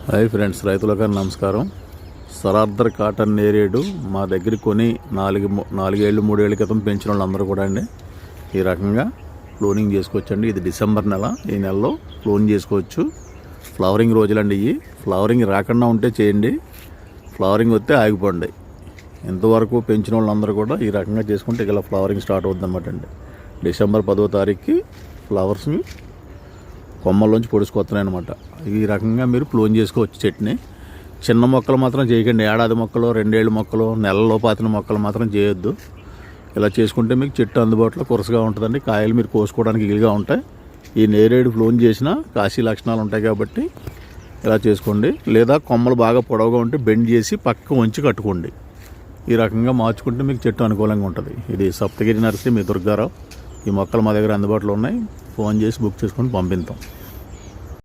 Hi friends, రైతులకు నమస్కారం. సరార్దర్ cotton నేరేడు మా దగ్గర కొని 3 ఏళ్ళ క్రితం పెంచిన వాళ్ళందరూ కూడా అండి ఈ రకంగా క్లోనింగ్ చేసుకోవచ్చండి. ఇది డిసెంబర్ నెల, ఈ నెలలో క్లోన్ చేసుకోవచ్చు. ఫ్లవరింగ్ రోజులండి ఇవి. ఫ్లవరింగ్ రాకుండా ఉంటే చేయండి, ఫ్లవరింగ్ వస్తే ఆగిపోండి. ఇంతవరకు పెంచిన వాళ్ళందరూ కూడా ఈ రకంగా చేసుకుంటే ఇలా ఫ్లవరింగ్ స్టార్ట్ అవుతుంది అన్నమాట అండి. డిసెంబర్ 10వ తారీఖుకి ఫ్లవర్స్ని కొమ్మల్లోంచి పొడుచుకొస్తున్నాయి అనమాట. ఈ రకంగా మీరు క్లోన్ చేసుకోవచ్చు చెట్టుని. చిన్న మొక్కలు మాత్రం చేయకండి. ఏడాది మొక్కలు, 2 ఏళ్ళ మొక్కలు, నెలలో పాతిన మొక్కలు మాత్రం చేయొద్దు. ఇలా చేసుకుంటే మీకు చెట్టు అందుబాటులో కురసగా ఉంటుందండి. కాయలు మీరు కోసుకోవడానికి వీలుగా ఉంటాయి. ఈ నేరేడు క్లోన్ చేసిన కాశీ లక్షణాలు ఉంటాయి కాబట్టి ఇలా చేసుకోండి. లేదా కొమ్మలు బాగా పొడవుగా ఉంటే బెండ్ చేసి పక్క వంచి కట్టుకోండి. ఈ రకంగా మార్చుకుంటే మీకు చెట్టు అనుకూలంగా ఉంటుంది. ఇది సప్తగిరి నర్సరీ, మీ దుర్గారావు. ఈ మొక్కలు మా దగ్గర అందుబాటులో ఉన్నాయి. ఫోన్ చేసి బుక్ చేసుకొని పంపిస్తాం.